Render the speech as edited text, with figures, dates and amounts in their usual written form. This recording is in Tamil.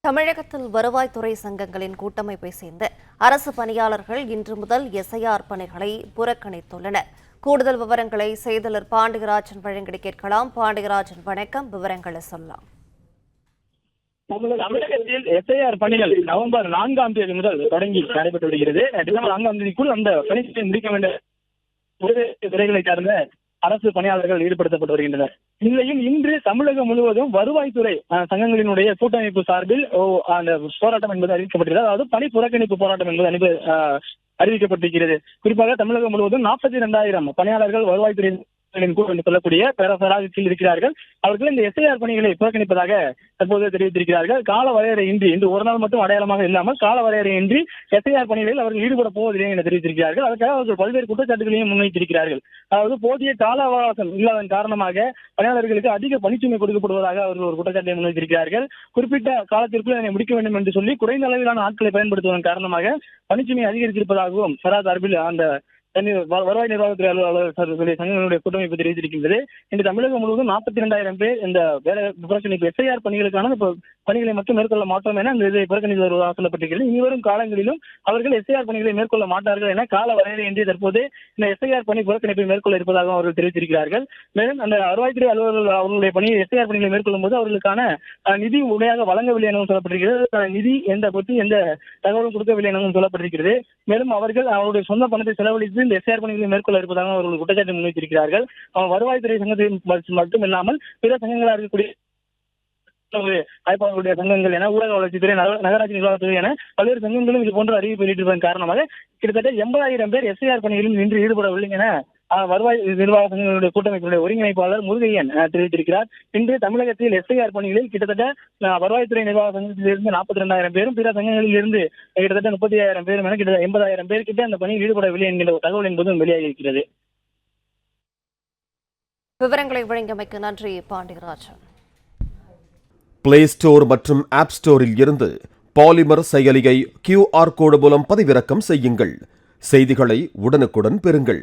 தமிழகத்தில் வருவாய்த்துறை சங்கங்களின் கூட்டமைப்பை சேர்ந்த அரசு பணியாளர்கள் இன்று முதல் எஸ்ஐஆர் பணிகளை புறக்கணித்துள்ளனர். கூடுதல் விவரங்களை செய்தியாளர் பாண்டியராஜன் வழங்கி கேட்கலாம். பாண்டியராஜன், வணக்கம். விவரங்களை சொல்லலாம். தமிழகத்தில் எஸ்ஐஆர் பணிகள் நவம்பர் 4ஆம் தேதி முதல் தொடங்கி நடைபெற்று வருகிறது. டிசம்பர் 4ஆம் தேதிக்குள் அந்த பணிகளை முடிக்க வேண்டிய துறைகளை சார்ந்த அரசு பணியாளர்கள் ஈடுபடுத்தப்பட்டு வருகின்றனர். இந்நிலையில் இன்று தமிழகம் முழுவதும் வருவாய்த்துறை சங்கங்களினுடைய கூட்டமைப்பு சார்பில் அந்த போராட்டம் என்பது அறிவிக்கப்பட்டிருக்கிறது. அதாவது பணி புறக்கணிப்பு போராட்டம் என்பது அறிவிக்கப்பட்டிருக்கிறது. குறிப்பாக தமிழகம் முழுவதும் 42,000 பணியாளர்கள் வருவாய்த்துறை சொல்லக்கூடிய பேரராஜத்தில் இருக்கிறார்கள். அவர்கள் இந்த எஸ்ஐஆர் பணிகளை புறக்கணிப்பதாக தற்போது தெரிவித்திருக்கிறார்கள். கால வரையறையின்றி இந்த ஒரு நாள் மட்டும் அடையாளமாக இல்லாமல் கால வரையறையின்றி எஸ்ஐஆர் பணிகளில் அவர்கள் ஈடுபட போவதில்லை என தெரிவித்திருக்கிறார்கள். அதற்காக அவர்கள் பல்வேறு குற்றச்சாட்டுகளையும் முன்வைத்திருக்கிறார்கள். அதாவது போதிய கால அவகாசம் இல்லாதன் காரணமாக பணியாளர்களுக்கு அதிக பணிச்சுமை கொடுக்கப்படுவதாக அவர்கள் ஒரு குற்றச்சாட்டை முன்வைத்திருக்கிறார்கள். குறிப்பிட்ட காலத்திற்குள் இதனை முடிக்க வேண்டும் என்று சொல்லி குறைந்த அளவிலான ஆட்களை பயன்படுத்துவதன் காரணமாக பணிச்சுமை அதிகரித்திருப்பதாகவும் சரா சார்பில் அந்த வருவாய் நிர்வாகத்துறை அலுவலர்களுடைய சங்கங்களுடைய கூட்டமைப்பு தெரிவித்திருக்கின்றது. இன்று தமிழகம் முழுவதும் 42,000 பேர் இந்த வேலை புறக்கணிப்பு எஸ்ஐஆர் பணிகளுக்கான பணிகளை மட்டும் மேற்கொள்ள மாட்டோம் என இந்த இதை புறக்கணித்து வருவதாக சொல்லப்பட்டிருக்கிறது. இனிவரும் காலங்களிலும் அவர்கள் எஸ்ஐஆர் பணிகளை மேற்கொள்ள மாட்டார்கள் என கால வரையறையின்றி தற்போது இந்த எஸ்ஐஆர் பணி புறக்கணிப்பை மேற்கொள்ள இருப்பதாக அவர்கள் தெரிவித்திருக்கிறார்கள். மேலும் அந்த வருவாய்த்துறை அலுவலர்கள் அவர்களுடைய பணியை எஸ்ஐஆர் பணிகளை மேற்கொள்ளும் போது அவர்களுக்கான நிதி உடையாக வழங்கவில்லை எனவும் சொல்லப்பட்டிருக்கிறது. நிதி எந்த தகவலும் கொடுக்கவில்லை எனவும் சொல்லப்பட்டிருக்கிறது. மேலும் அவர்கள் அவருடைய சொந்த பணத்தை செலவழித்து இந்த எஸ்ஐஆர் பணிகளை மேற்கொள்ள இருப்பதாக அவர்கள் குற்றச்சாட்டு முன்வைத்திருக்கிறார்கள். வருவாய்த்துறை சங்கத்தை மட்டுமில்லாமல் பிற சங்கங்களாக இருக்கக்கூடிய ஆய்வாளர்களுடைய சங்கங்கள் என ஊரக வளர்ச்சித்துறை, நகராட்சி நிர்வாகத்துறை என பல்வேறு சங்கங்களும் இது போன்ற அறிவிப்பு வெளியிட்டிருப்பதன் காரணமாக கிட்டத்தட்ட 80,000 பேர் எஸ்ஐஆர் பணிகளில் இன்று ஈடுபடவில்லை என வருவாய் நிர்வாக சங்கங்களுடைய கூட்டமைப்பினுடைய ஒருங்கிணைப்பாளர் முருகையன் தெரிவித்திருக்கிறார். இன்று தமிழகத்தில் எஸ்ஐஆர் பணிகளில் கிட்டத்தட்ட வருவாய்த்துறை நிர்வாக சங்கத்திலிருந்து 42,000 பேரும் பிற சங்கங்களில் இருந்து கிட்டத்தட்ட 35,000 பேரும் என கிட்டத்தட்ட 80,000 பேர் கிட்ட அந்த பணியில் ஈடுபடவில்லை என்கிற தகவல் என்பதும் வெளியாகி இருக்கிறது. விவரங்களை வழங்கியமைக்கு நன்றி பாண்டியராஜன். பிளே ஸ்டோர் மற்றும் ஆப் ஸ்டோரில் இருந்து பாலிமர் செயலியை QR கோடு மூலம் பதிவிறக்கம் செய்யுங்கள். செய்திகளை உடனுக்குடன் பெறுங்கள்.